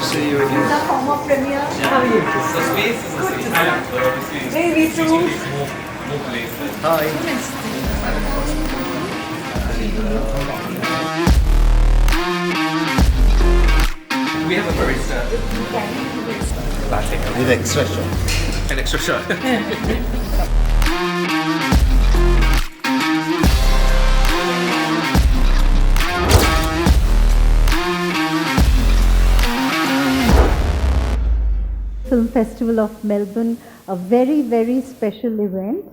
to see you again. The former premier. How are you? The space is the same, but obviously it's Hey, me too. more places. Hi. We have a barista. Latte. With extra shot. An extra shot. Film Festival of Melbourne, a very, very special event.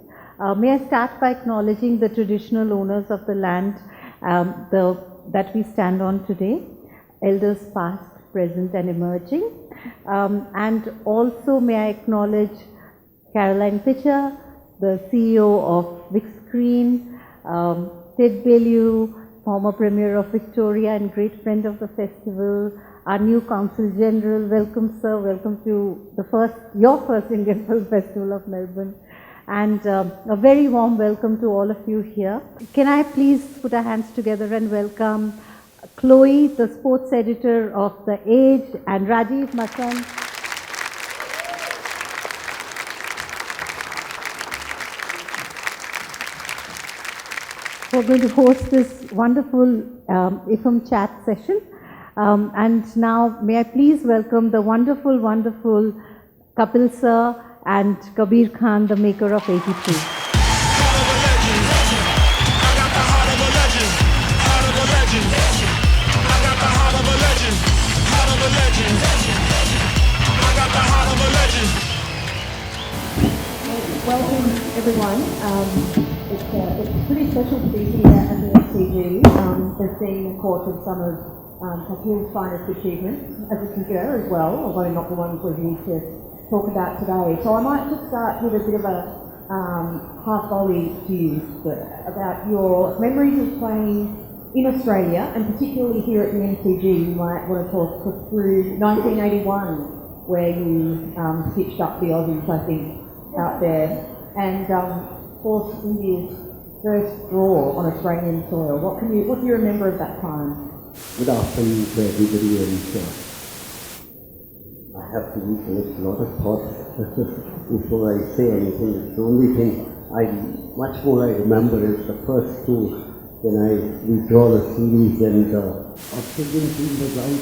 May I start by acknowledging the traditional owners of the land that we stand on today, elders past, present and emerging. And also may I acknowledge Caroline Pitcher, the CEO of Vic Screen, Ted Bellew, former Premier of Victoria and great friend of the festival, our new Consul General. Welcome, sir. Welcome to your first Indian Film Festival of Melbourne. And a very warm welcome to all of you here. Can I please put our hands together and welcome Chloe, the sports editor of The Age, and Rajeev Masand. We're going to host this wonderful IFFM Chat session. And now, may I please welcome the wonderful, wonderful Kapil sir and Kabir Khan, the maker of 83. Welcome everyone. It's pretty special to be here at the MCG. There's been, of course, of some of Kapil's finest achievements as a cricketer as well, although not the ones we're here to talk about today. So I might just start with a bit of a half volley to you about your memories of playing in Australia, and particularly here at the MCG. You might want to talk us through 1981, where you stitched up the Aussies, I think, out there, and forced India's first draw on Australian soil. What do you remember of that time? Good afternoon to everybody, and I have to recollect a lot of thoughts before I say anything. The only thing much more I remember is the first two when we draw the series, and Australian team was out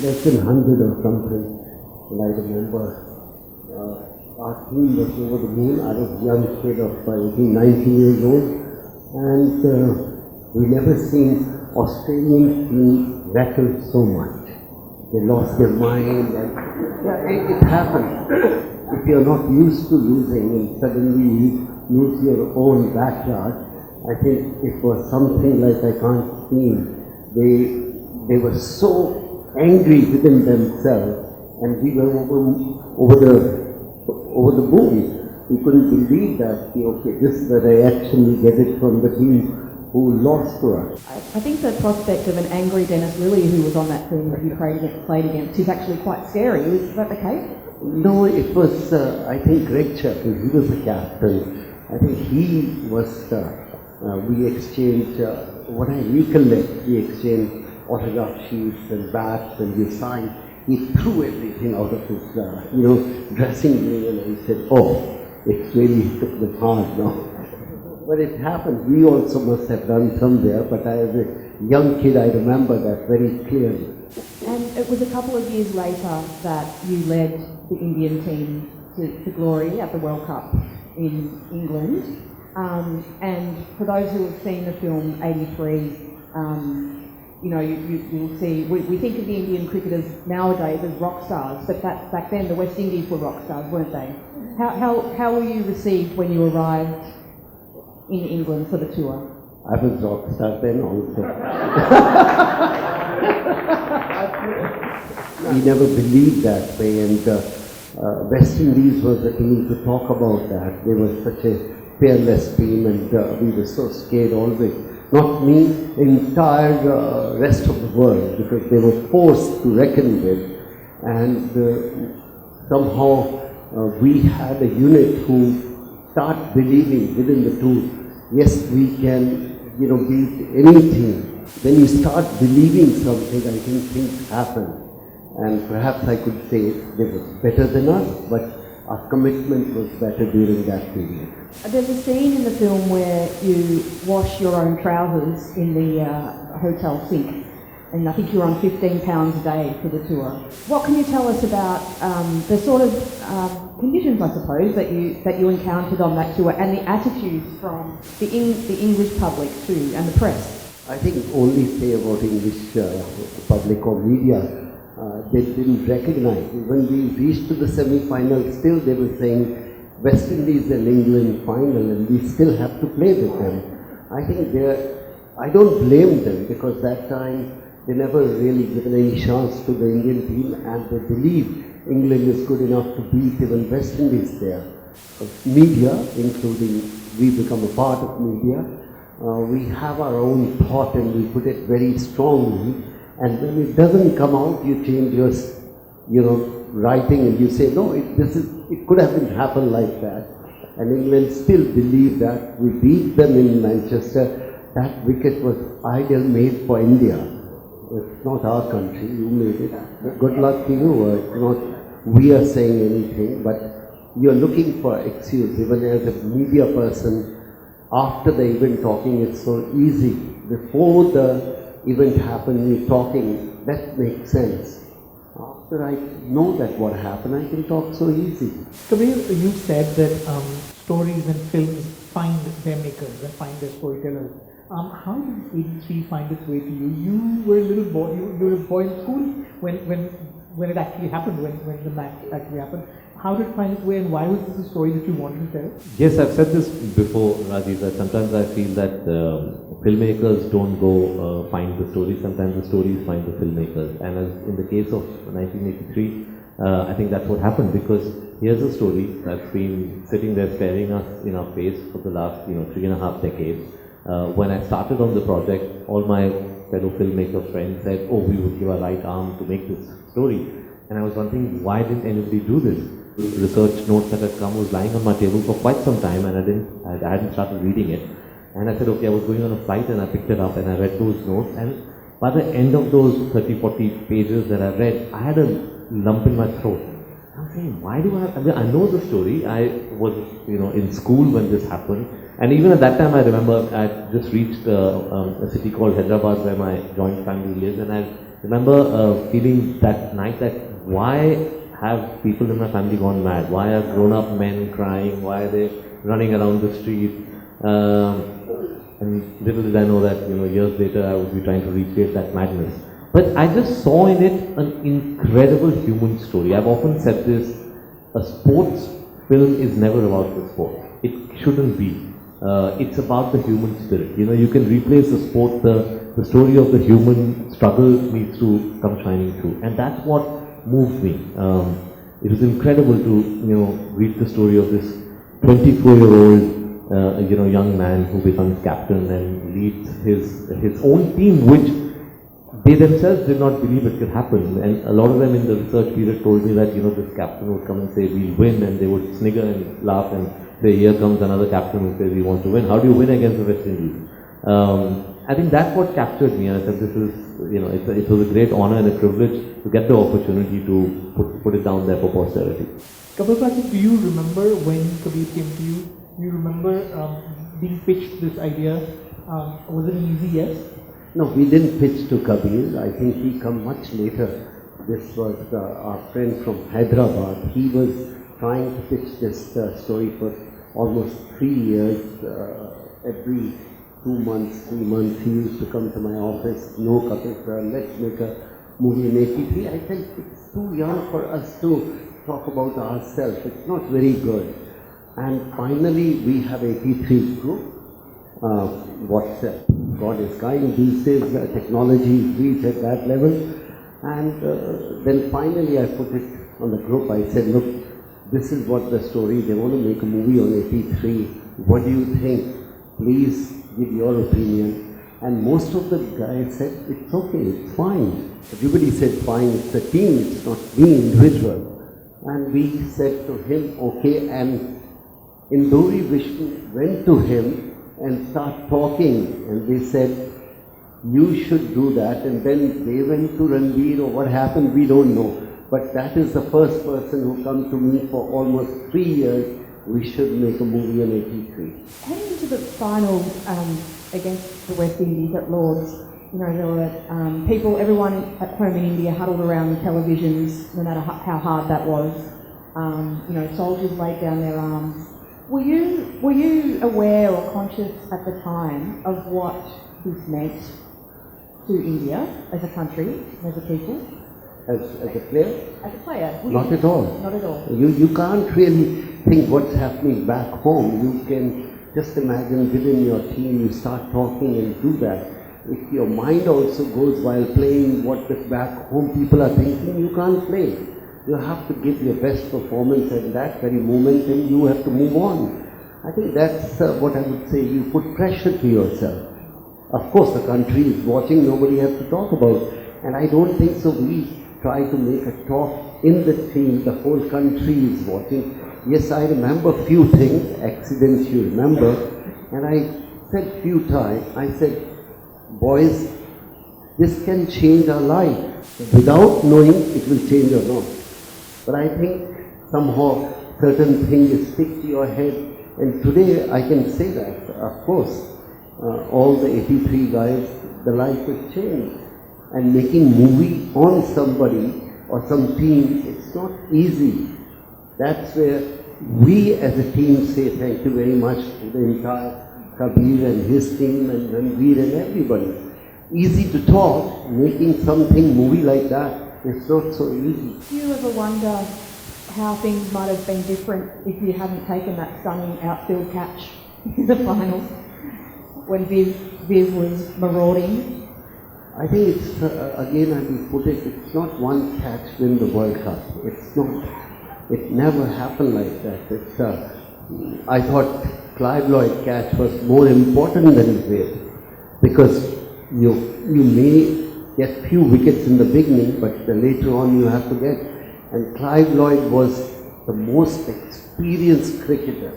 less than 100 or something, and I remember our team was over the moon. I was a young kid of 18, 19 years old, and we never seen Australian team rattle so much. They lost their mind, and it happens. If you're not used to losing and suddenly you lose your own backyard, I think it was something like I can't see. They were so angry within themselves, and we were over the moon. We couldn't believe that, okay, this is the reaction we get it from the team who lost to us. I think the prospect of an angry Dennis Lilly, who was on that team that you played against, is actually quite scary. Is that the case? No, it was, I think, Greg Chapman. He was the captain. I think he was, we exchanged, what I recollect, we exchanged autograph sheets and bats, and we signed. He threw everything out of his, dressing room, and he said, "Oh, it's really hit the hard now." But it happened. We also must have done somewhere. But as a young kid, I remember that very clearly. And it was a couple of years later that you led the Indian team to glory at the World Cup in England. And for those who have seen the film 83. You'll see, we think of the Indian cricketers nowadays as rock stars, but back then the West Indies were rock stars, weren't they? How were you received when you arrived in England for the tour? I was rock star then also. We never believed that way, and West Indies was the team to talk about that. They were such a fearless team, and we were so scared always. Not me, the entire rest of the world, because they were forced to reckon with, and somehow we had a unit who start believing within the two, yes, we can, beat any team. When you start believing something, I think things happen. And perhaps I could say they were better than us, but our commitment was better during that period. There's a scene in the film where you wash your own trousers in the hotel sink, and I think you're on £15 a day for the tour. What can you tell us about the sort of conditions, I suppose, that you encountered on that tour, and the attitudes from the English public too, and the press? I think only say about English public or media, they didn't recognize. When we reached to the semi-final, still they were saying West Indies and England final, and we still have to play with them. I think I don't blame them, because that time they never really given any chance to the Indian team, and they believe England is good enough to beat even West Indies there. Media, including we become a part of media, we have our own thought and we put it very strongly, and when it doesn't come out, you change your writing and you say, no, it could have been happened like that. And England still believe that we beat them in Manchester. That wicket was ideal, made for India. It's not our country, you made it. Good luck to you. It's not we are saying anything, but you're looking for excuse. Even as a media person, after the event talking, it's so easy. Before the event happened, you're talking, that makes sense. After I know that what happened, I can talk so easy. Kabir, you said that stories and films find their makers and find their storytellers. How did 83 find its way to you? You were a little boy. You were a boy in school when it actually happened, when the match actually happened. How did it find its way, and why was this a story that you wanted to tell? Yes, I've said this before, Rajeev, that sometimes I feel that filmmakers don't go find the stories, sometimes the stories find the filmmakers. And as in the case of 1983, I think that's what happened, because here's a story that's been sitting there staring us in our face for the last 3.5 decades. When I started on the project, all my fellow filmmaker friends said, oh, we would give our right arm to make this story. And I was wondering, why didn't anybody do this? Research notes that had come was lying on my table for quite some time, and I hadn't started reading it. And I said, okay, I was going on a flight and I picked it up and I read those notes, and by the end of those 30-40 pages that I read, I had a lump in my throat. I'm saying, why do I know the story. I was in school when this happened, and even at that time I remember I just reached a city called Hyderabad where my joint family lives, and I remember feeling that night that why have people in my family gone mad? Why are grown-up men crying? Why are they running around the street? And little did I know that years later I would be trying to recreate that madness. But I just saw in it an incredible human story. I've often said this: a sports film is never about the sport. It shouldn't be. It's about the human spirit. You can replace the sport. The story of the human struggle needs to come shining through, and that's what moved me. It was incredible to read the story of this 24-year-old young man who becomes captain and leads his own team, which they themselves did not believe it could happen. And a lot of them in the research period told me that this captain would come and say we'll win, and they would snigger and laugh and say here comes another captain who says we want to win. How do you win against the West Indies? I think that's what captured me, and I said this is it was a great honor and a privilege to get the opportunity to put it down there for posterity. Kapil Khan, do you remember when Kabir came to you? Do you remember being pitched this idea? Was it an easy yes? No, we didn't pitch to Kabir. I think he come much later. This was our friend from Hyderabad. He was trying to pitch this story for almost 3 years. Every 2 months, 3 months, he used to come to my office. No, Kapil sir, let's make a movie in 83. I said, it's too young for us to talk about ourselves. It's not very good. And finally, we have 83 group. WhatsApp. God is kind. These days, technology is reached at that level. And then finally, I put it on the group. I said, look, this is what the story. They want to make a movie on 83. What do you think? Please give your opinion. And most of the guys said, it's okay, it's fine. Everybody said, fine, it's a team, it's not me individual. And we said to him, okay, and Indori Vishnu went to him and started talking, and they said, you should do that. And then they went to Ranveer, or what happened, we don't know. But that is the first person who come to me for almost 3 years. We should make a movie in 83. Heading into the final against the West Indies at Lords, you know, there were people, everyone at home in India huddled around televisions, no matter how hard that was. You know, soldiers laid down their arms. Were you aware or conscious at the time of what this meant to India as a country, as a people? As a player? As a player? Not at all. Not at all. You can't really think what's happening back home. You can just imagine within your team, you start talking and do that. If your mind also goes while playing what the back home people are thinking, you can't play. You have to give your best performance at that very moment and you have to move on. I think that's what I would say. You put pressure to yourself. Of course, the country is watching, nobody has to talk about. And I don't think so. We try to make a talk in the team, the whole country is watching. Yes, I remember few things, accidents you remember, and I said few times, I said, boys, this can change our life. Without knowing it will change or not. But I think somehow certain things stick to your head, and today I can say that, of course, all the 83 guys, the life has changed. And making movie on somebody or some team, it's not easy. That's where we as a team say thank you very much to the entire Kabir and his team and Ranveer and everybody. Easy to talk, making something movie like that, it's not so easy. Do you ever wonder how things might have been different if you hadn't taken that stunning outfield catch in the final when Viv was marauding? I think it's, again I will put it, it's not one catch win the World Cup. It's not, it never happened like that. It's, I thought Clive Lloyd catch was more important than Viv, because you may get few wickets in the beginning, but later on you have to get. And Clive Lloyd was the most experienced cricketer.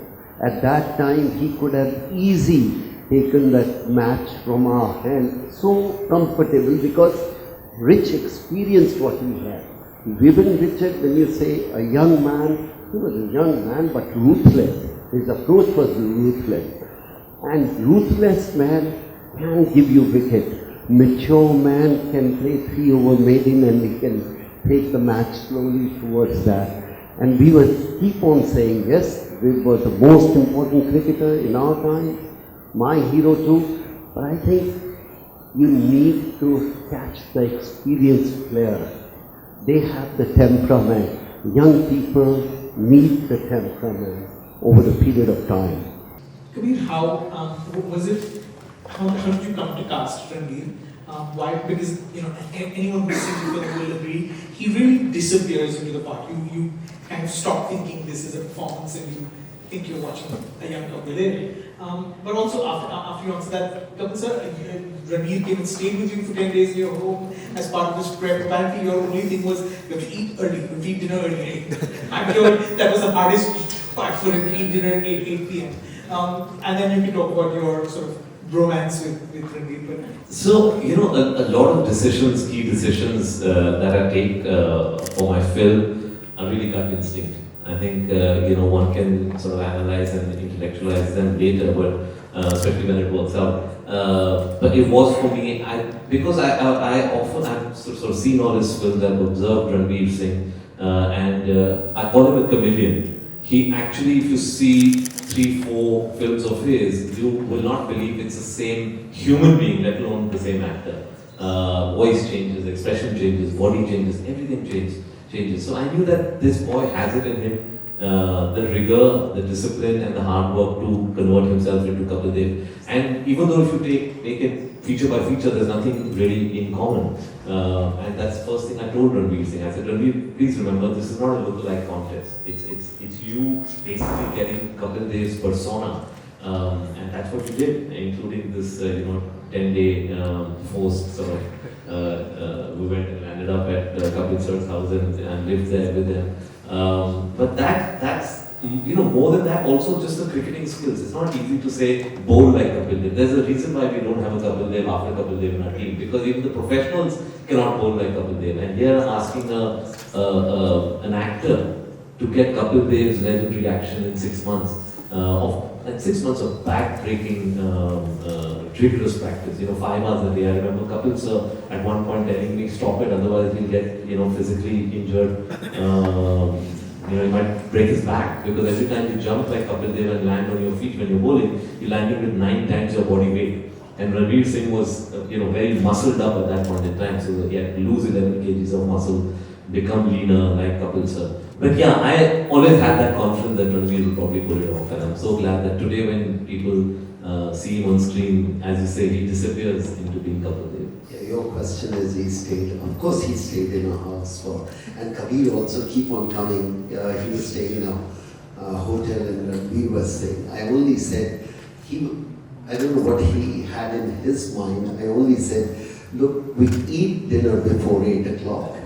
At that time he could have easily taken that match from our hand so comfortable, because rich experience what he had. Vivian Richard, when you say a young man, he was a young man but ruthless. His approach was ruthless. And ruthless man can give you wicket. Mature man can play 3 over maiden and he can take the match slowly towards that. And we will keep on saying, yes, Viv was the most important cricketer in our time. My hero too, but I think you need to catch the experienced player. They have the temperament. Young people need the temperament over the period of time. Kabir, how was it? How did you come to cast Ranveer? Why? Because you know anyone who's seen the film will agree he really disappears into the part. You kind of stop thinking this is a performance and you think you're watching a young Kapil Dev. But also after you answer that, Kapil sir, Rajeev came and stayed with you for 10 days in your home as part of this prep. Apparently your only thing was you have to eat early, you have to eat dinner early. I'm sure that was the hardest part for him, eat dinner at 8 p.m. And then you can talk about your sort of bromance with Rajeev. So, you know, a lot of decisions, key decisions that I take for my film are really gut instinct. I think, you know, one can sort of analyze and intellectualize them later, but especially when it works out. But it was for me, because I often have sort of seen all his films, I've observed Ranveer Singh, and I call him a chameleon. He actually, if you see 3-4 films of his, you will not believe it's the same human being, let alone the same actor. Voice changes, expression changes, body changes, everything changes. So I knew that this boy has it in him, the rigor, the discipline and the hard work to convert himself into Kapil Dev. And even though if you take it feature by feature, there's nothing really in common. And that's the first thing I told Ranveer Singh. I said, Ranveer, please remember, this is not a lookalike contest. It's you basically getting Kapil Dev's persona. And that's what you did, including this, 10-day forced sort of, we went and landed up at Kapil sir's house and lived there with him. But that's more than that, also just the cricketing skills. It's not easy to say bowl like Kapil Dev. There's a reason why we don't have a Kapil Dev after Kapil Dev in our team, because even the professionals cannot bowl like Kapil Dev. And here asking an actor to get Kapil Dev's legendary action in 6 months and 6 months of back-breaking, rigorous practice. 5 hours a day. I remember Kapil sir at one point telling me, stop it, otherwise he'll get physically injured. He might break his back, because every time you jump like Kapil Dev and land on your feet when you're bowling, you're landing with 9 times your body weight. And Rajeev Singh was, very muscled up at that point in time, so he had to lose 11 kgs of muscle, become leaner like Kapil sir. But yeah, I always had that confidence that Ranveer will probably pull it off, and I'm so glad that today when people see him on screen, as you say, he disappears into being Kapil Dev. Yeah, your question is he stayed, of course he stayed in a house and Kabir also keep on coming, he was staying in a hotel and Ranveer was staying. I only said, I don't know what he had in his mind, I only said, look, we eat dinner before 8 o'clock.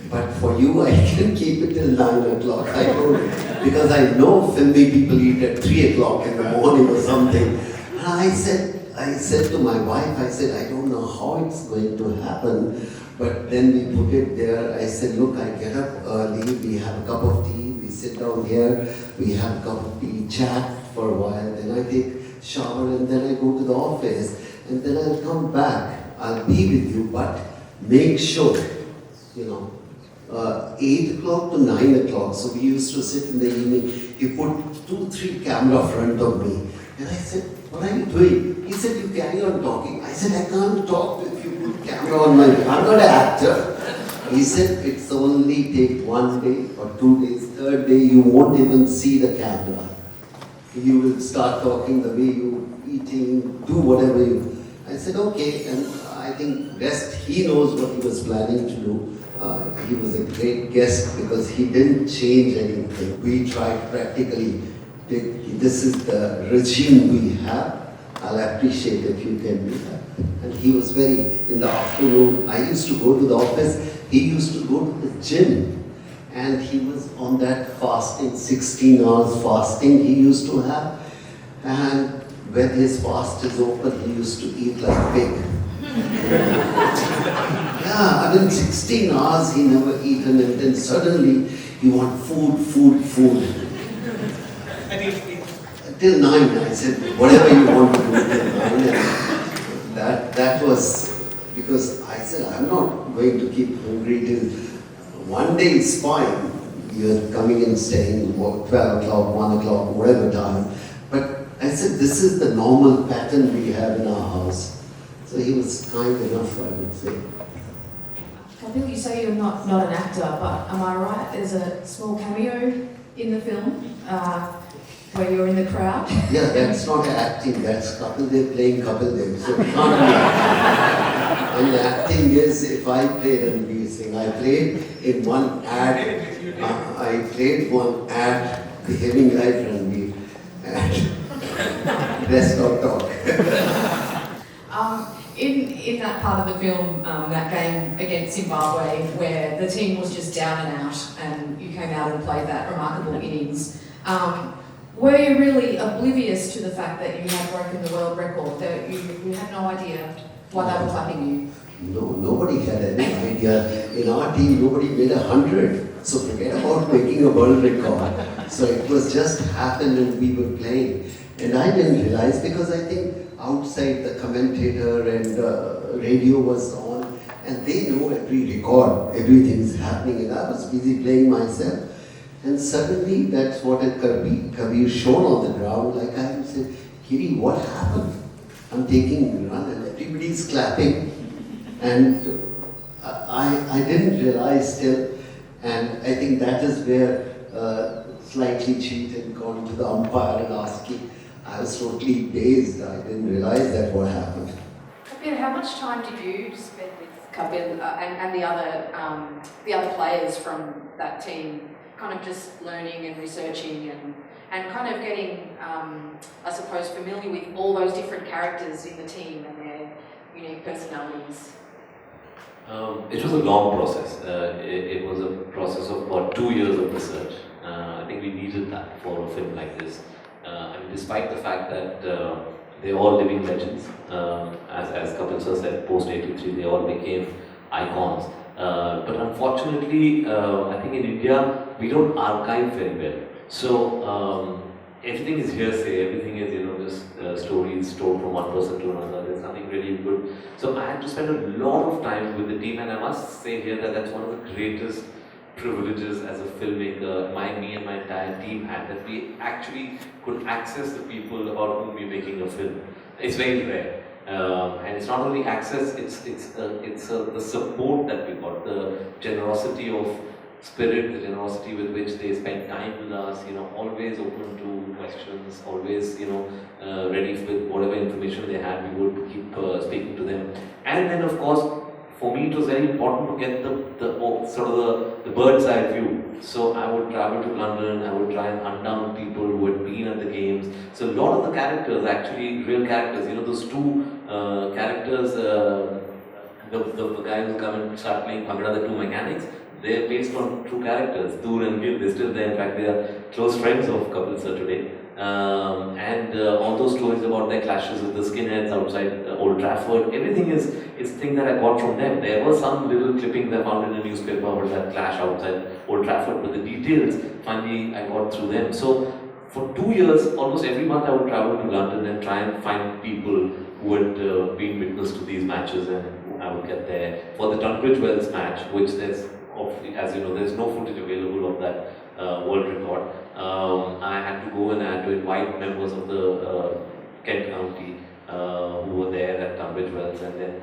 But for you, I can keep it till 9 o'clock. I don't, because I know filmy people eat at 3 o'clock in the morning or something. And I said to my wife, I don't know how it's going to happen. But then we put it there. I said, look, I get up early, we have a cup of tea, we sit down here, we have a cup of tea, chat for a while, then I take shower and then I go to the office. And then I'll come back. I'll be with you, but make sure, 8 o'clock to 9 o'clock. So we used to sit in the evening. He put 2-3 camera front of me. And I said, what are you doing? He said, you carry on talking. I said, I can't talk if you put camera on my face. I'm not an actor. He said, it's only take 1 day or 2 days. Third day, you won't even see the camera. You will start talking the way you eating, do whatever you. I said, okay. And I think rest, he knows what he was planning to do. He was a great guest because he didn't change anything. We tried practically, this is the regime we have. I'll appreciate if you can do that. And he was in the afternoon, I used to go to the office, he used to go to the gym. And he was on that fasting, 16 hours fasting he used to have. And when his fast is open, he used to eat like pig. Yeah, and in 16 hours he never eaten, and then suddenly he want food. Till 9, I said, whatever you want to do till 9. And that was, because I said, I'm not going to keep hungry till 1 day is fine. You're coming and staying 12 o'clock, 1 o'clock, whatever time. But I said, this is the normal pattern we have in our house. So he was kind enough, I would say. Kapil, you say you're not an actor, but am I right? There's a small cameo in the film where you're in the crowd. Yeah, that's not acting, that's Kapil Dev playing Kapil Dev. So it can't be. And the acting is, if I played Ranveer Singh, I played in one ad, behaving like Ranveer, and rest of talk. In that part of the film, that game against Zimbabwe, where the team was just down and out, and you came out and played that remarkable innings, were you really oblivious to the fact that you had broken the world record? That you had no idea why they were clapping you? No, nobody had any idea. In our team, nobody made 100. So forget about making a world record. So it was just happened and we were playing. And I didn't realize, because I think outside the commentator and radio was on, and they know every record, everything is happening, and I was busy playing myself. And suddenly, that's what Kabir showed on the ground, like I said, Kiri, what happened? I'm taking a run and everybody's clapping. And I didn't realize still, and I think that is where slightly cheated, gone to the umpire and asked him. I was totally dazed. I didn't realize that what happened. Kabir, how much time did you spend with Kabir and the other players from that team, kind of just learning and researching and kind of getting, I suppose, familiar with all those different characters in the team and their unique personalities? It was a long process. It was a process of about 2 years of research. I think we needed that for a film like this. And despite the fact that they're all living legends, as Kapil sir said, post 83, they all became icons. But unfortunately, I think in India, we don't archive very well. So everything is hearsay, everything is, just stories told from one person to another. There's nothing really good. So I had to spend a lot of time with the team, and I must say here that that's one of the greatest privileges as a filmmaker me and my entire team had, that we actually could access the people about whom we're making a film. It's very rare. And it's not only access, it's the support that we got, the generosity of spirit, the generosity with which they spend time with us, always open to questions, always, ready with whatever information they had, we would keep speaking to them. And then of course, for me it was very important to get the bird's eye view. So I would travel to London, I would try and hunt down people who had been at the games. So a lot of the characters, actually real characters, those two characters, the guys who come and start playing Bhangra, the two mechanics, they're based on true characters. Dur and Gil, they're still there. In fact, they are close friends of Kapil sir today. And all those stories about their clashes with the skinheads outside Old Trafford, everything is things that I got from them. There were some little clippings I found in a newspaper about that clash outside Old Trafford, but the details, finally, I got through them. So for 2 years, almost every month I would travel to London and try and find people who had been witness to these matches, and I would get there. For the Tunbridge Wells match, which there's, as you know, there's no footage available of that world record. I had to go and I had to invite members of the Kent County who were there at Tunbridge Wells, and then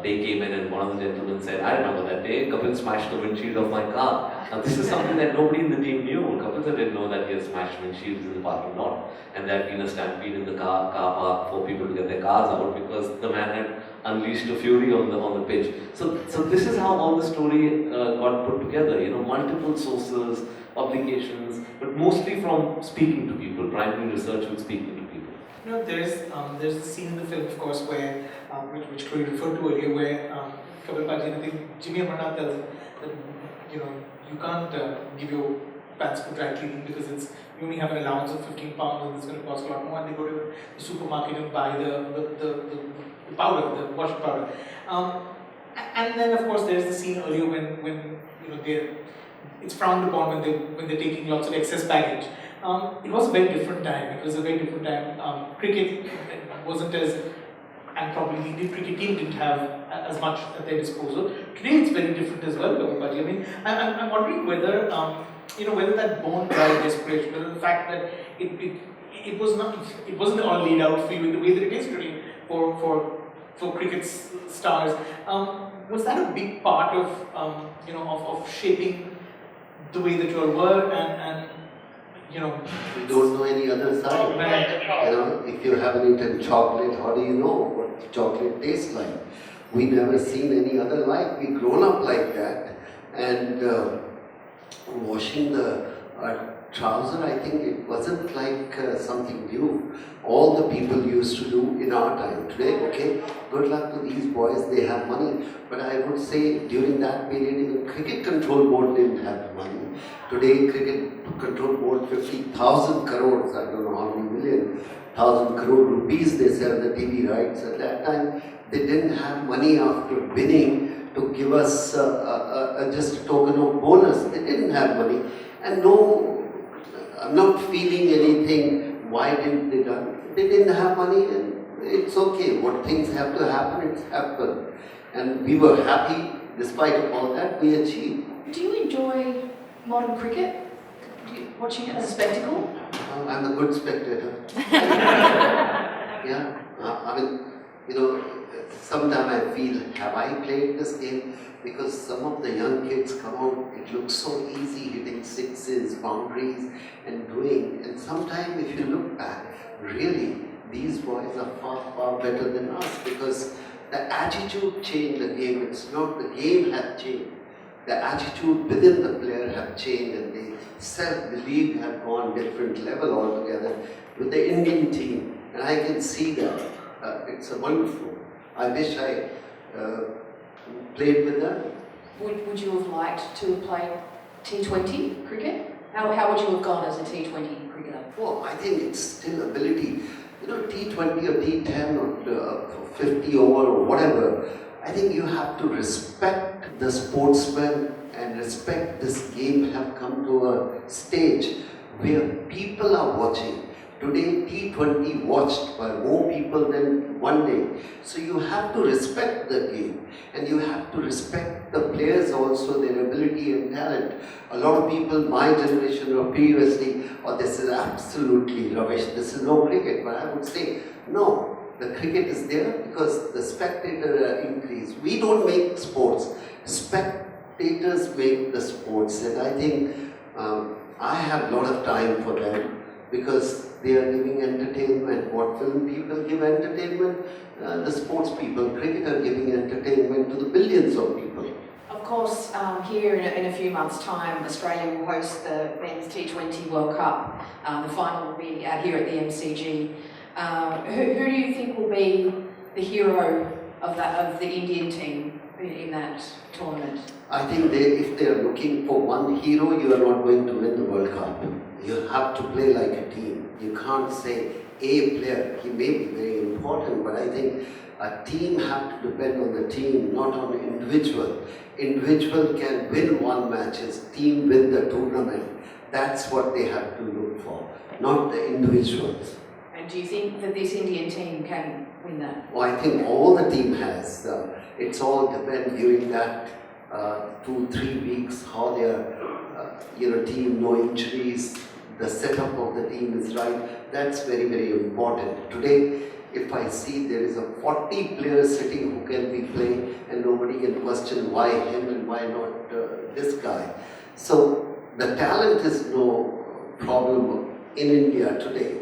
they came in, and one of the gentlemen said, I remember that day, Kapil smashed the windshield of my car. Now this is something that nobody in the team knew. Kapil sir didn't know that he had smashed windshields in the parking lot, and there had been a stampede in the car park for people to get their cars out because the man had unleashed a fury on the pitch. So this is how all the story got put together. Multiple sources, publications, but mostly from speaking to people, primary research with speaking to people. There's a scene in the film, of course, where which Chloe referred to earlier, where Kapil Paji, I think Jimmy Amarnath tells him that you can't give your pants for dry cleaning because you only have an allowance of £15 and it's going to cost a lot more. And they go to the supermarket and buy the powder, the washing powder. And then, of course, there's the scene earlier when it's frowned upon when they're taking lots of excess baggage. It was a very different time. It was a very different time. Cricket wasn't as, and probably the Indian cricket team didn't have as much at their disposal. Today it's very different as well, but I mean, I'm wondering whether whether that bone dry desperation, whether the fact that it wasn't all laid out for you in the way that it is today for cricket stars. Was that a big part of of shaping the way that you all were and We don't know any other side. Right. If you haven't eaten chocolate, how do you know what chocolate tastes like? We never seen any other life. We grown up like that, and washing the trouser, I think it wasn't like something new. All the people used to do in our time. Today, okay, good luck to these boys, they have money. But I would say during that period, even Cricket Control Board didn't have money. Today, Cricket Control Board, 50,000 crores, I don't know how many million, 1,000 crore rupees they sell the TV rights. At that time, they didn't have money after winning to give us just a token of bonus. They didn't have money. And no, I'm not feeling anything. Why didn't they done? They didn't have money, and it's okay. What things have to happen, it's happened. And we were happy, despite of all that, we achieved. Do you enjoy modern cricket? Watching it as a spectacle? I'm a good spectator. Yeah, I mean, sometimes I feel, have I played this game? Because some of the young kids come out, it looks so easy, hitting sixes, boundaries, and doing. And sometimes if you look back, really, these boys are far, far better than us, because the attitude changed the game. It's not the game had changed. The attitude within the player have changed, and the self-belief have gone different level altogether with the Indian team. And I can see that. It's a wonderful. I wish I played with them. Would you have liked to have played T20 cricket? How would you have gone as a T20 cricketer? Well, I think it's still ability. You know, T20 or T10 or 50 over or whatever, I think you have to respect the sportsman and respect this game have come to a stage where people are watching. Today, T20 watched by more people than one day. So you have to respect the game and you have to respect the players also, their ability and talent. A lot of people, my generation or previously, oh, this is absolutely rubbish, this is no cricket. But I would say, no, the cricket is there because the spectator increase. We don't make sports, spectators make the sports. And I think I have a lot of time for them because they are giving entertainment. What film people give entertainment? The sports people, cricket are giving entertainment to the billions of people. Of course, here in a few months' time, Australia will host the Men's T20 World Cup. The final will be out here at the MCG. Who do you think will be the hero of the Indian team in that tournament? I think if they are looking for one hero, you are not going to win the World Cup. You have to play like a team. You can't say a player, he may be very important, but I think a team have to depend on the team, not on the individual. Individual can win one matches, team win the tournament. That's what they have to look for, not the individuals. And do you think that this Indian team can win that? Well, I think all the team has. It's all depend during that 2-3 weeks how their team, no injuries, the setup of the team is right. That's very, very important. Today, if I see there is a 40 players sitting who can be playing and nobody can question why him and why not this guy. So the talent is no problem in India today.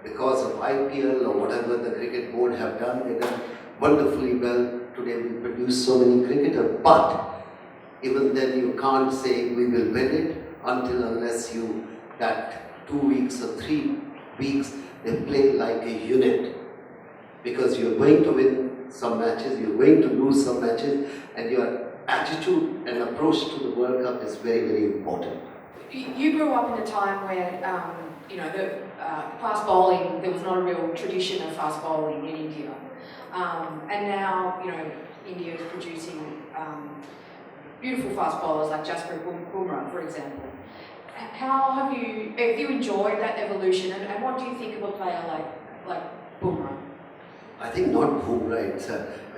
Because of IPL or whatever the cricket board have done, they done wonderfully well. Today we produce so many cricketers, but even then you can't say we will win it unless you, that 2 weeks or 3 weeks, they play like a unit. Because you're going to win some matches, you're going to lose some matches, and your attitude and approach to the World Cup is very, very important. You grew up in a time where, the fast bowling, there was not a real tradition of fast bowling in India. And now, India is producing beautiful fast bowlers like Jasprit Bumrah, for example. Have you enjoyed that evolution, and what do you think of a player like Bumrah? I think not Bumrah, it's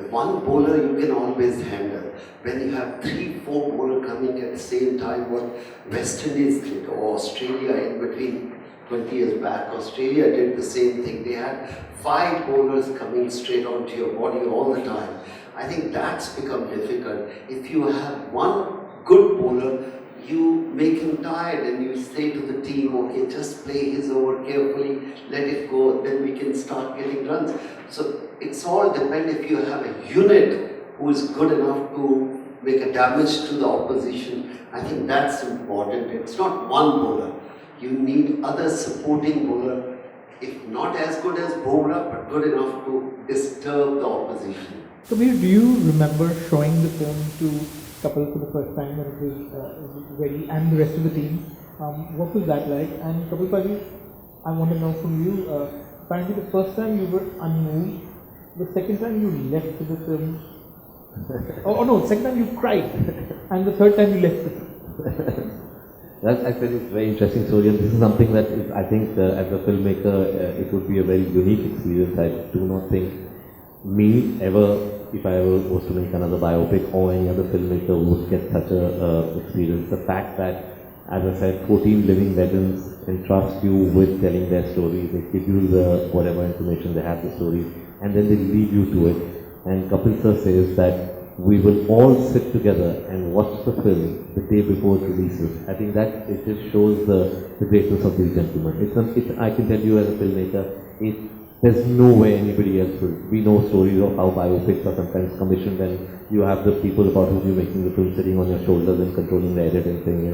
one bowler you can always handle. When you have 3-4 bowlers coming at the same time, what West Indies did, or Australia in between 20 years back, Australia did the same thing. They had 5 bowlers coming straight onto your body all the time. I think that's become difficult. If you have one good bowler, you make him tired and you say to the team, okay, just play his over carefully, let it go, then we can start getting runs. So it's all depend if you have a unit who is good enough to make a damage to the opposition. I think that's important. It's not one bowler. You need other supporting bowler, if not as good as Bumrah, but good enough to disturb the opposition. Kabir, do you remember showing the film to Kapil for the first time when it was ready, and the rest of the team? What was that like? And Kapil Paji, I want to know from you, apparently the first time you were unmoved, the second time you left the film, second time you cried, and the third time you left the film. That's actually a very interesting story, and this is something that is, I think as a filmmaker it would be a very unique experience. I do not think me ever, if I ever was to make another biopic, or any other filmmaker would get such a experience. The fact that, as I said, 14 living legends entrust you with telling their stories, they give you the whatever information they have, the stories, and then they lead you to it. And Kapil sir says that we will all sit together and watch the film the day before it releases. I think that it just shows the greatness of these gentlemen. I can tell you as a filmmaker, there's no way anybody else will. We know stories of how biopics are sometimes commissioned, and you have the people about whom you're making the film sitting on your shoulders and controlling the edit and saying,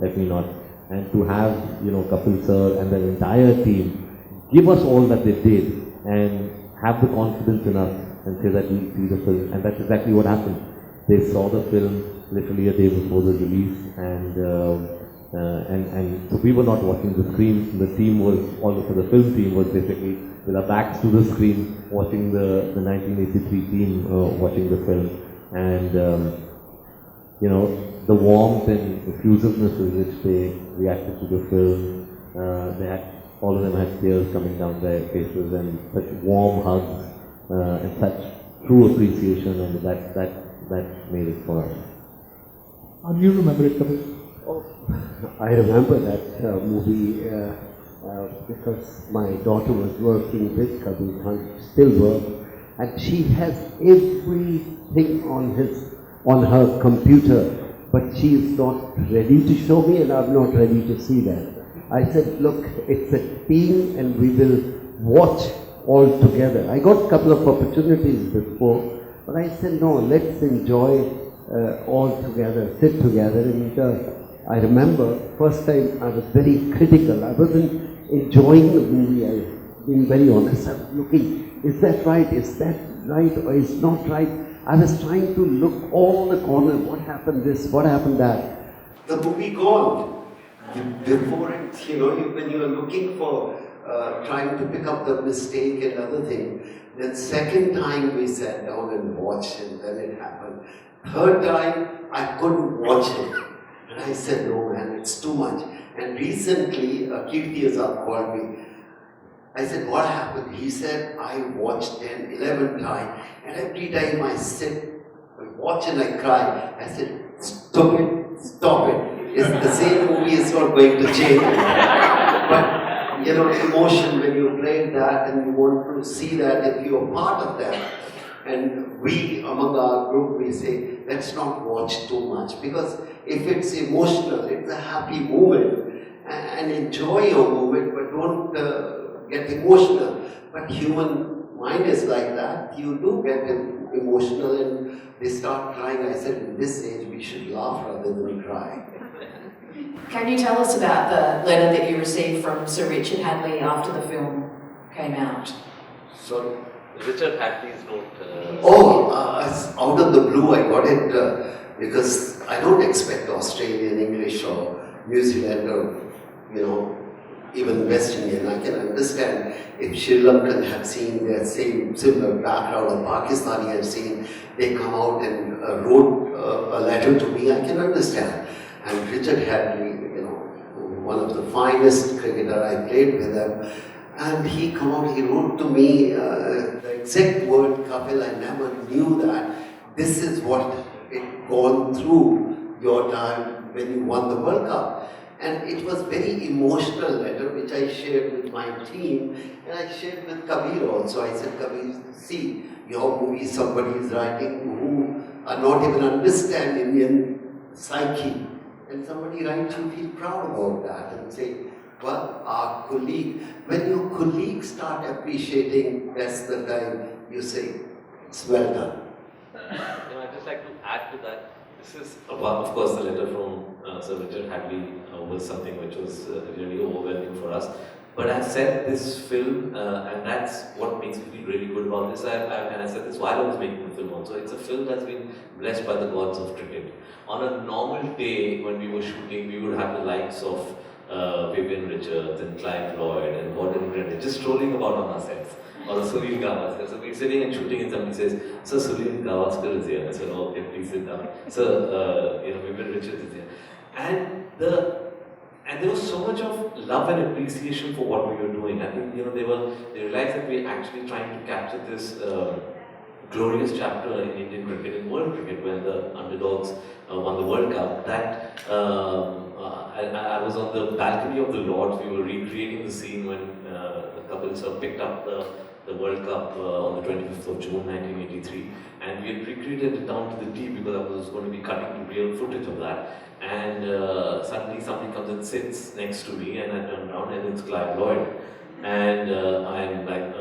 let me not. And to have, Kapil sir and the entire team give us all that they did and have the confidence in us and say that we'll see the film, and that's exactly what happened. They saw the film literally a day before the release, and And so we were not watching the screen. The team was, also the film team was basically with our backs to the screen, watching the 1983 team watching the film. And you know, the warmth and effusiveness with which they reacted to the film. All of them had tears coming down their faces and such warm hugs and such true appreciation, and that made it for us. How do you remember it, Kapil? Oh, I remember that movie because my daughter was working with Kabir Khan, still works, and she has everything on her computer, but she is not ready to show me, and I'm not ready to see that. I said, look, it's a team, and we will watch all together. I got a couple of opportunities before, but I said, no, let's enjoy all together, sit together. And I remember first time I was very critical. I wasn't enjoying the movie. I'm being very honest. I was looking, is that right? Is that right or is not right? I was trying to look all the corners. What happened this? What happened that? The movie gone. Before it, you know, when you are looking for trying to pick up the mistake and other thing, then second time we sat down and watched, and then it happened. Third time, I couldn't watch it. And I said, no man, it's too much. And recently, Kirti Azad called me. I said, what happened? He said, I watched 10, 11 times, and every time I sit, I watch and I cry. I said, stop it. It's the same movie, is not going to change. But, you know, emotion, when you play that and you want to see that, if you're part of that, and we, among our group, we say, let's not watch too much, because if it's emotional, it's a happy moment, and enjoy your moment, but don't get emotional. But human mind is like that. You do get emotional, and they start crying. I said, in this age, we should laugh rather than cry. Can you tell us about the letter that you received from Sir Richard Hadley after the film came out? Sorry? Richard Hadley's note. Out of the blue, I got it because I don't expect Australian English or New Zealand or, you know, even West Indian. I can understand if Sri Lankan have seen their same similar background or Pakistani have seen, they come out and wrote a letter to me, I can understand. And Richard Hadley, you know, one of the finest cricketer, I played with him, and he wrote to me the exact word, Kapil, I never knew that this is what it gone through your time when you won the World Cup. And it was very emotional letter which I shared with my team, and I shared with Kabir also. I said, Kabir, see, your movie somebody is writing who are not even understand Indian psyche. And somebody writes, you feel proud about that and say, well, our colleague, when your colleagues start appreciating, that's the time you say, it's well done. I'd just like to add to that. This is, of course, the letter from Sir Richard Hadley was something which was really overwhelming for us. But I said this film, and that's what makes me feel really good about this. And I said this while I was making the film also. It's a film that's been blessed by the gods of cricket. On a normal day when we were shooting, we would have the likes of Vivian Richards and Clive Lloyd and Gordon Brennan just strolling about on our sets. Or Sunil Gavaskar. So we're sitting and shooting, and somebody says, Sir, Sunil Gavaskar is here. I said, oh, okay, please sit down. Sir, Vivian Richards is here. And there was so much of love and appreciation for what we were doing. I think, they realized that we were actually trying to capture this glorious chapter in Indian cricket and world cricket when the underdogs won the World Cup. That I was on the balcony of the Lords. We were recreating the scene when Kapil sir picked up the World Cup on the 25th of June 1983, and we had recreated it down to the T because I was going to be cutting to real footage of that. And suddenly somebody comes and sits next to me, and I turn around and it's Clive Lloyd. And I'm like,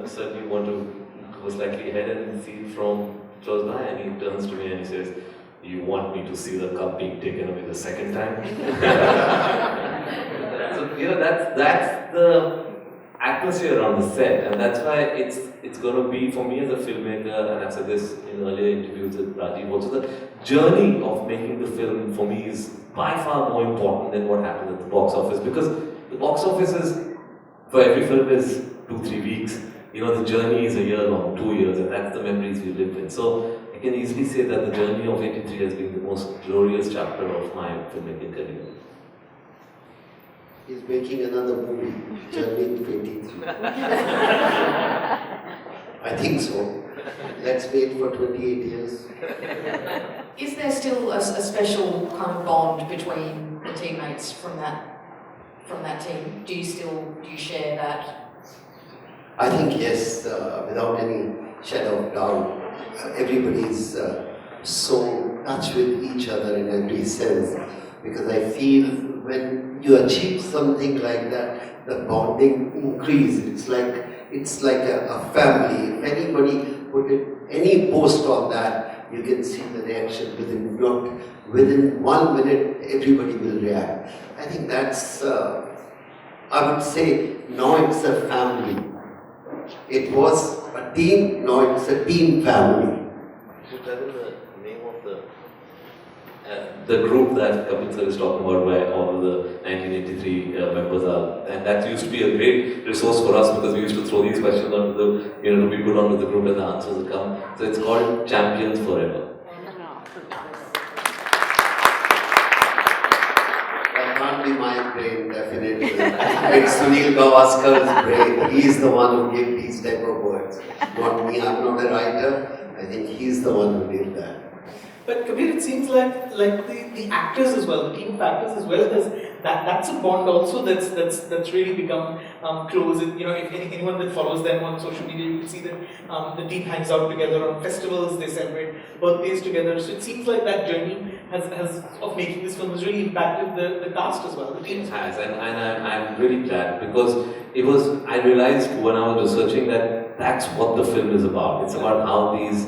sir, do you want to go slightly ahead and see it from close by? And he turns to me and he says, you want me to see the cup being taken away the second time? So, that's the atmosphere around the set, and that's why it's going to be, for me as a filmmaker, and I've said this in earlier interviews with Rajeev also, the journey of making the film for me is by far more important than what happened at the box office, because the box office is, for every film is 2-3 weeks. The journey is a year long, 2 years, and that's the memories we live in. So I can easily say that the journey of 83 has been the most glorious chapter of my filmmaking career. He's making another movie, Journey to 83. I think so. Let's wait for 28 years. Is there still a special kind of bond between the teammates from that team? Do you share that? I think yes, without any shadow of doubt. Everybody's so touch with each other in every sense, because I feel when you achieve something like that, the bonding increases. It's like a family. If anybody put any post on that, you can see the reaction within 1 minute. Everybody will react. I think that's. I would say now it's a family. It was a team, now it's a team family. Should tell them the name of the group that Kapil sir is talking about, where all of the 1983 members are, and that used to be a great resource for us, because we used to throw these questions onto the, to be put onto the group and the answers would come. So it's called Champions Forever. That can't be my brain, definitely. It's Sunil Gavaskar's brain. He's the one who gave these type of words. Not me, I'm not a writer. I think he's the one who did that. But Kabir, it seems like the actors as well, the team of actors as well, that's a bond also that's really become close. And, if anyone that follows them on social media, you can see that the team hangs out together on festivals, they celebrate birthdays together. So it seems like that journey has of making this film has really impacted the cast as well. The team has, and I'm really glad, because I realized when I was researching that that's what the film is about. It's about how these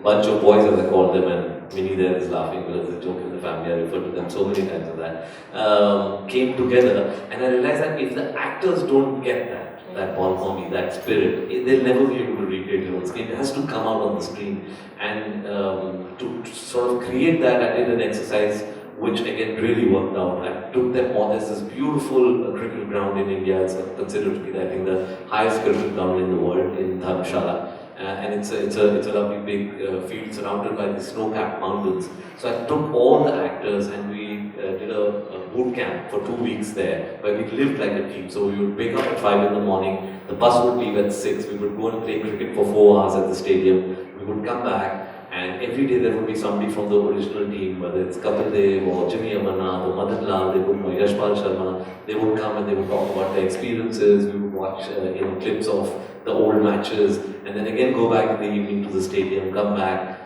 bunch of boys, as I call them, and Minnie there is laughing because it's a joke in the family, I refer to them so many times as that, came together, and I realized that if the actors don't get that bonhomie, that spirit, they'll never be able to recreate it on screen. It has to come out on the screen, and to sort of create that, I did an exercise which again really worked out. I took them all. There's this beautiful cricket ground in India. It's considered to be, I think, the highest cricket ground in the world, in Dharamshala. And it's a lovely big field surrounded by the snow-capped mountains. So I took all the actors and we did a boot camp for 2 weeks there, where we lived like a team. So we would wake up at 5 in the morning, the bus would leave at 6, we would go and play cricket for 4 hours at the stadium, we would come back, and every day there would be somebody from the original team, whether it's Kapil Dev or Jimmy Amarnath or Madan Lal, they would know Yashpal Sharma, they would come and they would talk about their experiences, we would watch clips of the old matches, and then again go back in the evening to the stadium, come back,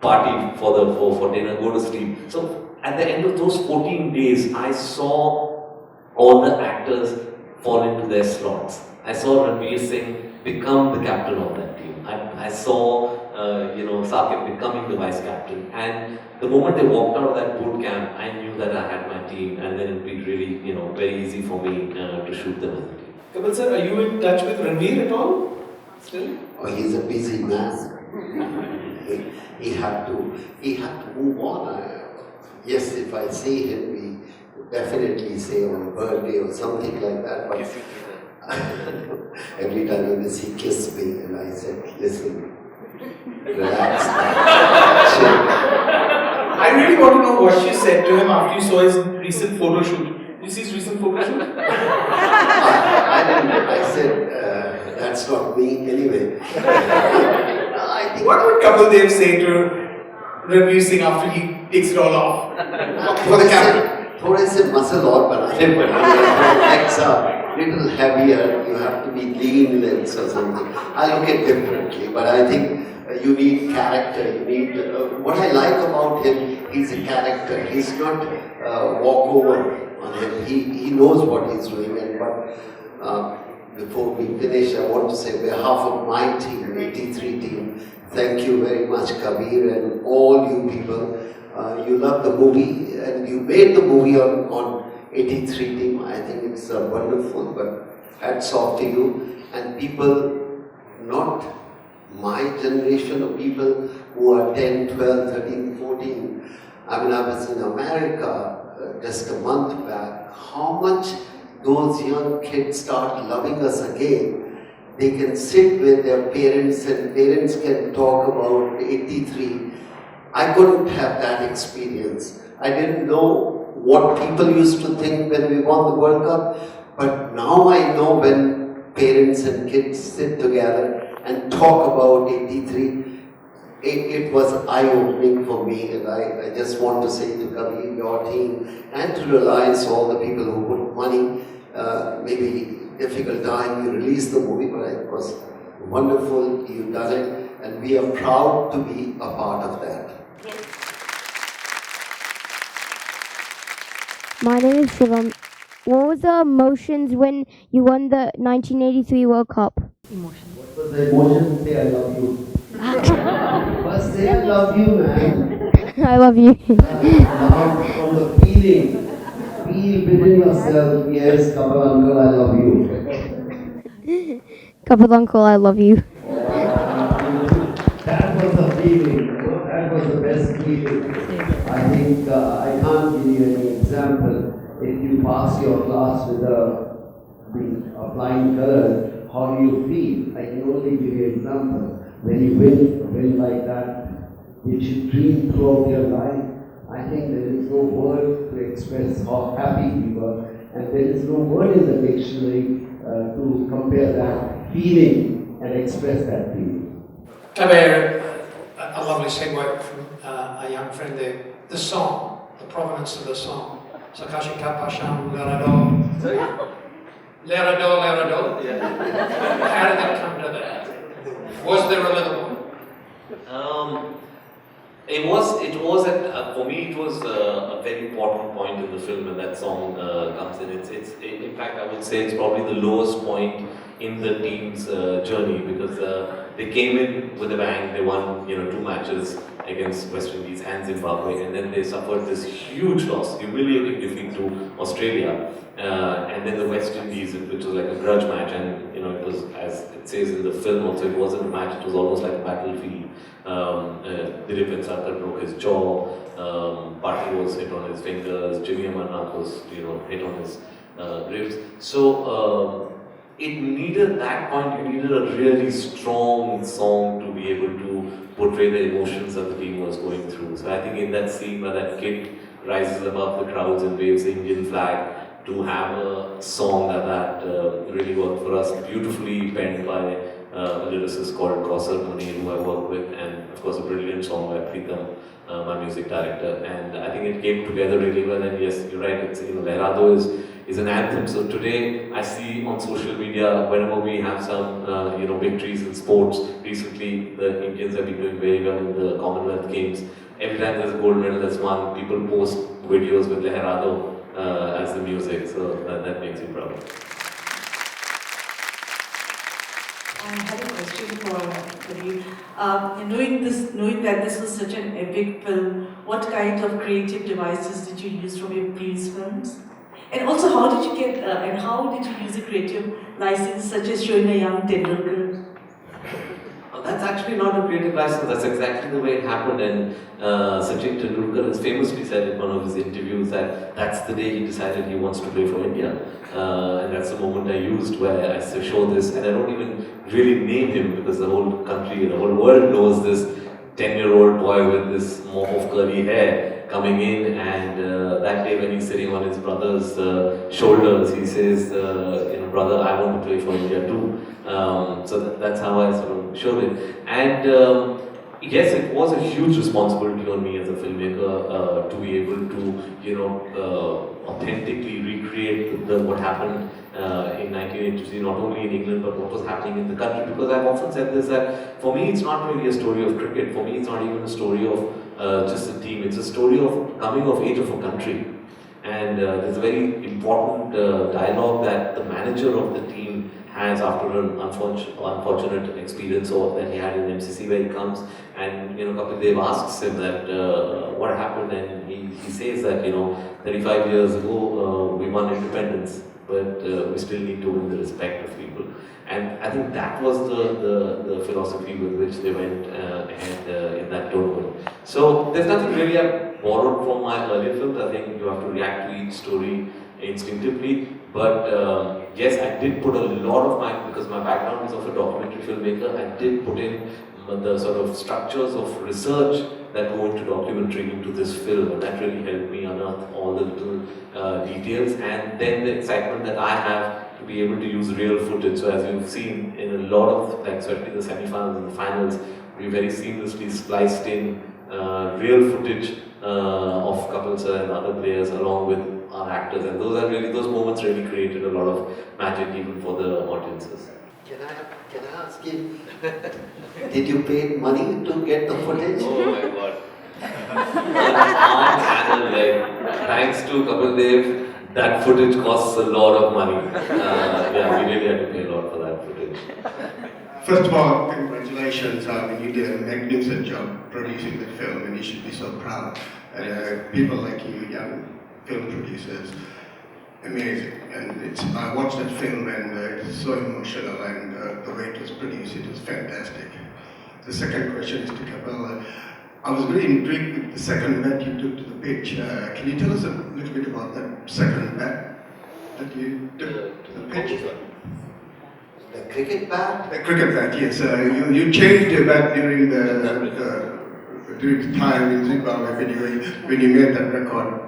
party for dinner, go to sleep. So at the end of those 14 days, I saw all the actors fall into their slots. I saw Ranveer Singh become the captain of that team. I saw Sakib becoming the vice captain, and the moment they walked out of that boot camp, I knew that I had my team, and then it would be really, very easy for me to shoot them as a team. Kapil sir, are you in touch with Ranveer at all? Still? Oh, he's a busy man. He had to move on. Yes, if I see him, we definitely say on a birthday or something like that. But every time I miss, he kissed me, and I said, "Listen, relax, chill." I really want to know what you said to him after you saw his recent photo shoot. Did you see his recent photo shoot? I didn't. I said, "That's not me anyway." I think. What would Kapil Dev say to Ranveer Singh after he takes it all off? For the camera. थोड़े से muscle और बनाने पड़ेंगे. Legs are little heavier. You have to be lean legs or something. I look at differently, but I think you need character. You need. What I like about him, he's a character. He's not walkover on him. He knows what he's doing. And before we finish, I want to say, on behalf of my team, 83 team, thank you very much, Kabir, and all you people. You love the movie, and you made the movie 83 team. I think it's wonderful, but hats off to you. And people, not my generation of people who are 10, 12, 13, 14. I mean, I was in America just a month back. How much those young kids start loving us again. They can sit with their parents and parents can talk about 83. I couldn't have that experience. I didn't know what people used to think when we won the World Cup, but now I know when parents and kids sit together and talk about 83, it was eye-opening for me, and I just want to say to Kabir, your team, and to Reliance, all the people who put money, maybe difficult time, you released the movie, but it was wonderful, you done it, and we are proud to be a part of that. My name is Shivam. What was the emotions when you won the 1983 World Cup? What was the emotion? Say I love you. First say I love you, man. I love you. Now from the feeling, feel within yourself, yes, Kapil uncle, I love you. Kapil uncle, I love you. That was the feeling, that was the best feeling. I think I can't give you any example. If you pass your class with the flying color, how do you feel? I can only give you an example. When you win like that, which you dream throughout your life, I think there is no word to express how happy we were, and there is no word in the dictionary to compare that feeling and express that feeling. Kabir, a lovely segue from a young friend there. The song, the provenance of the song. Sakashi Kapasham Lerado. Lerado. How did it come to that? Was there a little one? It was for me it was a very important point in the film when that song comes in. In fact, I would say it's probably the lowest point in the team's journey, because they came in with a bang. They won 2 matches against West Indies and Zimbabwe, and then they suffered this huge loss, humiliating defeat to Australia, and then the West Indies, which was like a grudge match, and it was, as it says in the film also, it wasn't a match, it was almost like a battlefield. Dilip Venkataraman broke his jaw, Bhatti was hit on his fingers, Jimmy Amarnath was hit on his ribs. So it needed that point, you needed a really strong song to be able to portray the emotions that the team was going through. So I think in that scene where that kid rises above the crowds and waves the Indian flag, to have a song that really worked for us, beautifully penned by a lyricist called Kausar Munir, who I work with, and of course a brilliant song by Preetham, my music director, and I think it came together really well. And yes, you're right, it's Lehrado is an anthem. So today I see on social media, whenever we have some victories in sports, recently the Indians have been doing very well in the Commonwealth Games. Every time there's a gold medal that's won, people post videos with Lehrado as the music, so that makes me proud. I had a question for you. Knowing that this was such an epic film, what kind of creative devices did you use from your previous films? And also, how did you use a creative license such as showing a young Tendulkar? That's actually not a creative license, that's exactly the way it happened, and Sachin Tendulkar has famously said in one of his interviews that that's the day he decided he wants to play for India. And that's the moment I used where I show this, and I don't even really name him because the whole country, the whole world knows this 10-year-old boy with this mop of curly hair coming in, and that day when he's sitting on his brother's shoulders, he says, brother, I want to play for India too. So that's how I sort of showed it. And yes, it was a huge responsibility on me as a filmmaker to be able to, authentically recreate what happened in 1983, not only in England, but what was happening in the country. Because I've often said this, that for me it's not really a story of cricket, for me it's not even a story of just a team, it's a story of coming of age of a country. And there's a very important dialogue that the manager of the team has after an unfortunate experience or that he had in MCC, where he comes and Kapil Dev asks him that what happened, and he says that 35 years ago we won independence, but we still need to win the respect of people. And I think that was the philosophy with which they went ahead in that tournament. So there's nothing really I've borrowed from my earlier films. I think you have to react to each story instinctively. But yes, I did put a lot of because my background is of a documentary filmmaker, I did put in the sort of structures of research that go into documentary into this film, and that really helped me unearth all the little details, and then the excitement that I have to be able to use real footage. So as you've seen in a lot of, especially the semi-finals and the finals, we very seamlessly spliced in real footage of Kapil sir and other players along with our actors, and those moments really created a lot of magic even for the audiences. Can I ask you, did you pay money to get the footage? Oh my god. Thanks to Kapil Dev, that footage costs a lot of money. Yeah, we really had to pay a lot for that footage. First of all, congratulations. You did a magnificent job producing the film, and you should be so proud. People like you, young film producers, amazing. And I watched that film, and it's so emotional, and the way it was produced, it was fantastic. The second question is to Kapil. I was very intrigued with the second bet you took to the pitch. Can you tell us a little bit about that second bet that you took to the pitch? The cricket bat? The cricket bat, yes. You changed your bat during the time in Zimbabwe when you made that record.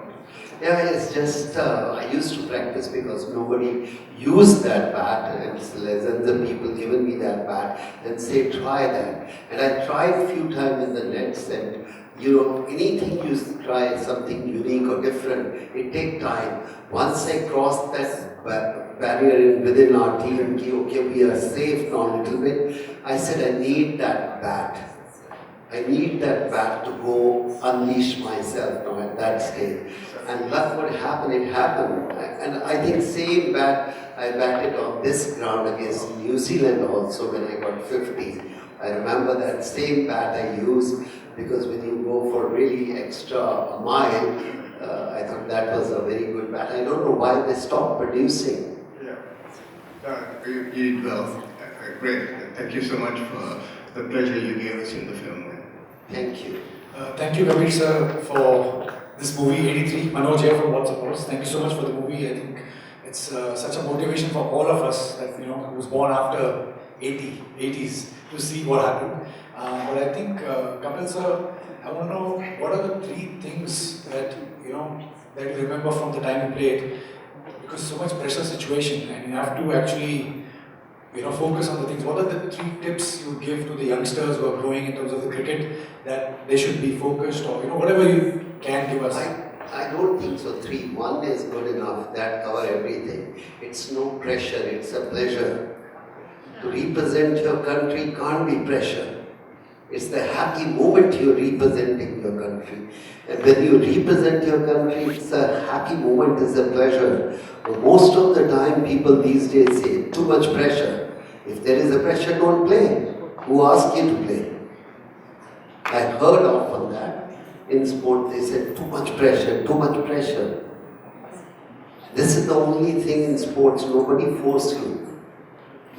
Yeah, it's just, I used to practice because nobody used that bat, and the people given me that bat and say, try that. And I tried a few times in the nets, and anything you try something unique or different, it takes time. Once I crossed that barrier within our team, okay, we are safe now a little bit, I said, I need that bat. I need that bat to go unleash myself now at that stage. And that's what happened, it happened. And I think same bat, I batted on this ground against New Zealand also when I got 50. I remember that same bat I used, because when you go for really extra a mile, I thought that was a very good bat. I don't know why they stopped producing. Yeah, you did well. Great. Thank you so much for the pleasure you gave us in the film. Thank you. Thank you, Kabir sir, for this movie, 83. Manoj here from What's Supports. Thank you so much for the movie. I think it's such a motivation for all of us that, who was born after 80s to see what happened. But I think, Kapil sir, I want to know what are the three things that, that you remember from the time you played? Because so much pressure situation, and you have to actually focus on the things. What are the three tips you would give to the youngsters who are growing in terms of the cricket, that they should be focused, or whatever you can give us? I don't think so. Three. One is good enough. That cover everything. It's no pressure. It's a pleasure. To represent your country can't be pressure. It's the happy moment you're representing your country. And when you represent your country, it's a happy moment, it's a pleasure. But most of the time, people these days say, too much pressure. If there is a pressure, don't play. Who asked you to play? I heard often that. In sport, they said, too much pressure, too much pressure. This is the only thing in sports, nobody forced you.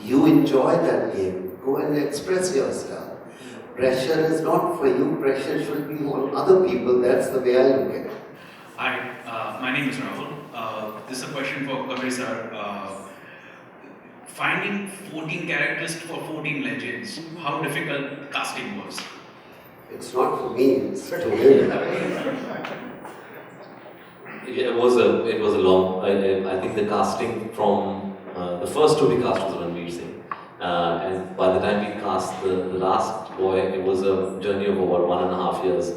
You enjoy that game. Go and express yourself. Pressure is not for you, pressure should be on other people. That's the way I look at it. Hi, my name is Rahul. This is a question for Kabir sir. Finding 14 characters for 14 legends, how difficult casting was? It's not for me, it's to him. It was a long. I think the casting from the first to be cast was Ranveer Singh, and by the time we cast the last boy, it was a journey of over 1.5 years.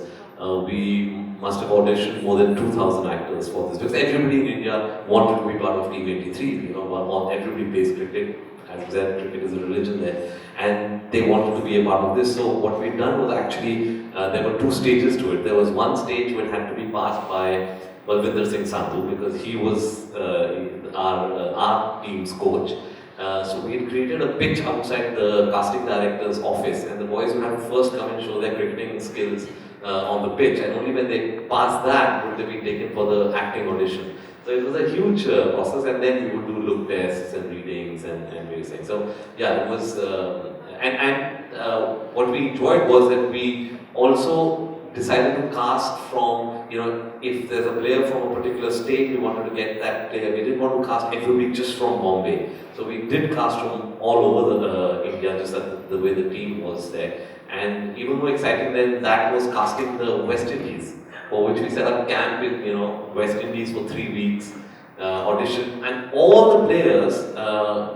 We must have auditioned more than 2,000 actors for this, because everybody in India wanted to be part of Team 83. Everybody plays cricket, as said, cricket is a religion there, and they wanted to be a part of this. So what we've done was actually there were two stages to it. There was one stage where it had to be passed by Balwinder Singh Sandhu, because he was our team's coach. So we had created a pitch outside the casting director's office, and the boys would have to first come and show their cricketing skills on the pitch, and only when they passed that would they be taken for the acting audition. So it was a huge process, and then we would do look tests and readings and various things. So yeah, it was, what we enjoyed was that we also decided to cast from, if there's a player from a particular state, we wanted to get that player. We didn't want to cast everybody just from Bombay. So we did cast from all over India, just the way the team was there. And even more exciting than that was casting the West Indies, for which we set up camp in West Indies for 3 weeks, audition, and all the players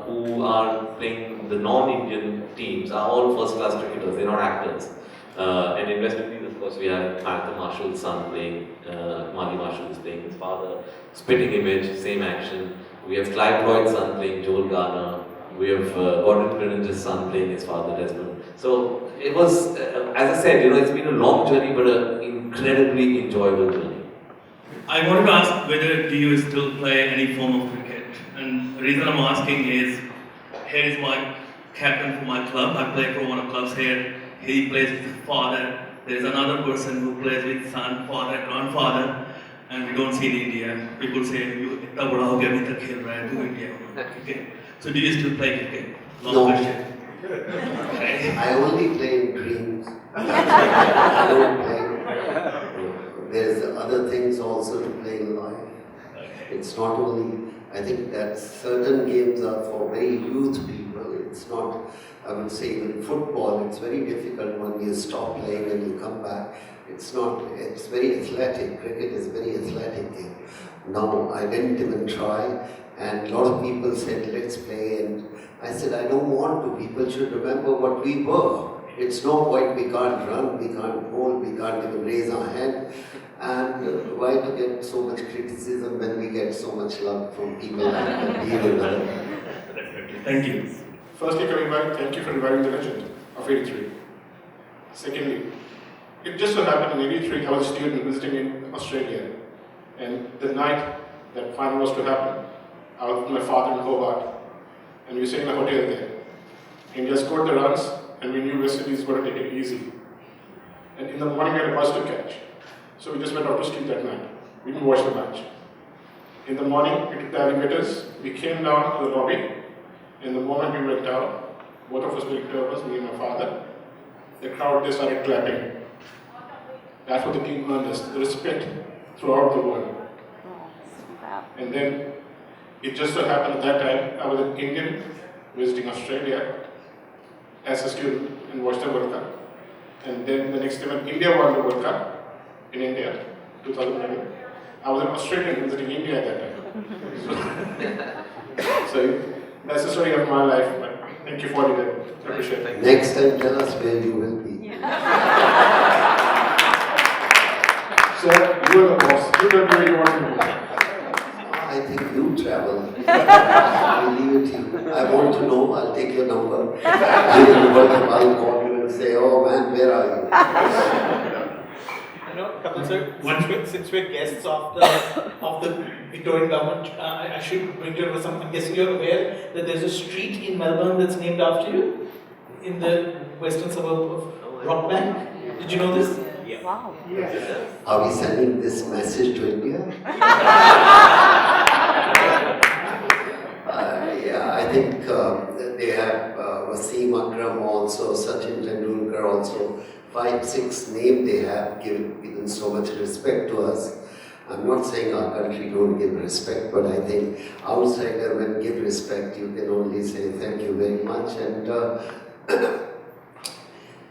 who are playing the non-Indian teams are all first-class cricketers. They're not actors. And in West Indies, of course, we have Malcolm Marshall's son playing, Mali Marshall is playing his father, Spitting Image, same action. We have Clive Lloyd's son playing Joel Garner. We have Gordon Greenidge's son playing his father, Desmond. So it was, as I said, it's been a long journey, but an incredibly enjoyable journey. I wanted to ask whether do you still play any form of cricket? And the reason I'm asking is, here is my captain for my club. I play for one of the clubs here. He plays with his father. There is another person who plays with son, father, grandfather, and we don't see in India. People say, "You itna bada ho gaya, abhi tak khel raha hai to India." Okay. So do you still play cricket? Long question. I only play in dreams. I don't play. There's other things also to play in life. It's not only, I think that certain games are for very youth people. It's not, I would say even football, it's very difficult when you stop playing and you come back. It's very athletic. Cricket is a very athletic game. No, I didn't even try. And a lot of people said, let's play. And I said, I don't want to. People should remember what we were. It's no point, we can't run, we can't bowl, we can't even raise our hand. And why to get so much criticism when we get so much love from people like you? Thank you. Firstly, coming back, thank you for reviving the legend of 83. Secondly, it just so happened in 83, I was a student visiting in Australia. And the night that final was to happen, I was with my father in Hobart. And we were sitting in a hotel there. India scored the runs, and we knew West Indies were going to take it easy. And in the morning, we had a bus to catch. So we just went out to sleep that night. We didn't watch the match. In the morning, we took the elevators. We came down to the lobby. In the moment we went down, both of us were nervous, me and my father. The crowd, they started clapping. That's what the team earned us, the respect throughout the world. And then, it just so happened at that time, I was an Indian visiting Australia as a student and watched the World Cup. And then the next time when India won the World Cup in India, 2011, I was an Australian visiting India at that time. So that's the story of my life, but thank you for it. I appreciate it. Next time tell us where you will be. Sir, you are the boss. You tell me where you want to go. I think you travel. I leave it to you. I want to know, I'll take your number. I'll call you and say, oh man, where are you? Kapil sir, since we're guests of the Victorian government, I should bring you some. I'm guessing you're aware that there's a street in Melbourne that's named after you in the western suburb of Rockbank. Did you know this? Yeah. Wow. Yes. Are we sending this message to India? Yeah, I think they have Wasim Akram also, Sachin Tendulkar also. 5, 6 names they have given so much respect to us. I'm not saying our country don't give respect, but I think outsider when give respect, you can only say thank you very much. And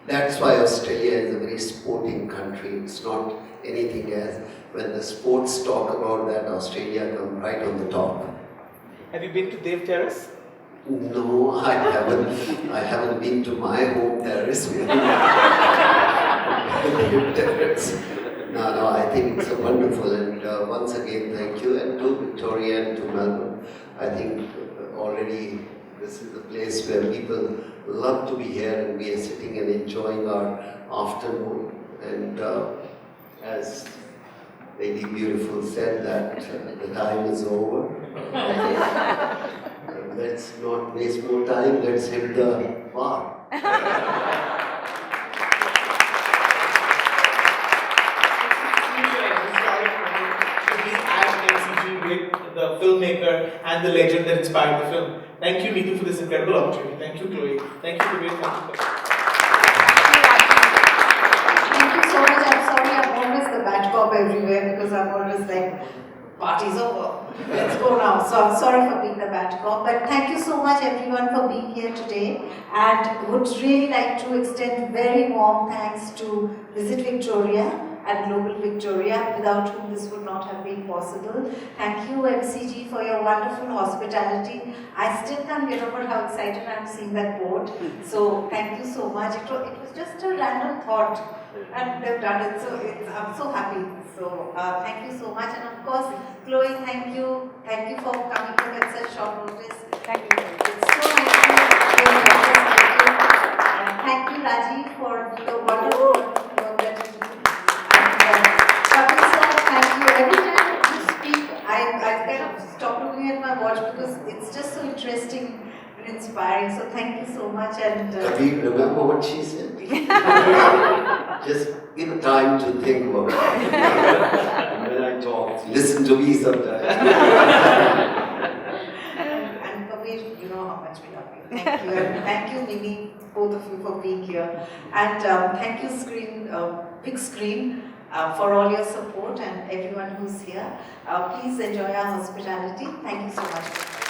that's why Australia is a very sporting country. It's not anything else. When the sports talk about that, Australia come right on the top. Have you been to Dev Terrace? No, I haven't been to my home terrace. No, I think it's a wonderful, and once again, thank you, and to Victoria and to Melbourne. I think already this is the place where people love to be here, and we are sitting and enjoying our afternoon. And as Lady Beautiful said, that the time is over. let's not waste more time, let's hit the bar. With the filmmaker and the legend that inspired the film. Thank you, Neetu, for this incredible opportunity. Thank you, Chloe. Thank you, Kabir. Thank you. Thank you so much. I'm sorry, I'm always the bad cop everywhere because I'm always like, party's over. Let's go now. So I'm sorry for being the bad cop. But thank you so much, everyone, for being here today. And would really like to extend very warm thanks to Visit Victoria and Global Victoria, without whom this would not have been possible. Thank you, MCG, for your wonderful hospitality. I still can't get over how excited I am seeing that board. So thank you so much. It was just a random thought, and they've done it. So I'm so happy. So thank you so much. And of course, Chloe, thank you. Thank you for coming to at such short notice. Thank you. It's so nice to be here. Thank you, Rajeev, for the wonderful work that you do. Kapil sir, thank you. Every time you speak, I kind of stop looking at my watch because it's just so interesting and inspiring. So thank you so much. And Kabir, remember what she said? Just give time to think about it. When I talk, listen to me sometimes. and Kabir, you know how much we love you. Thank you. And thank you, Mimi, both of you, for being here. And thank you, Big Screen, for all your support and everyone who's here. Please enjoy our hospitality. Thank you so much.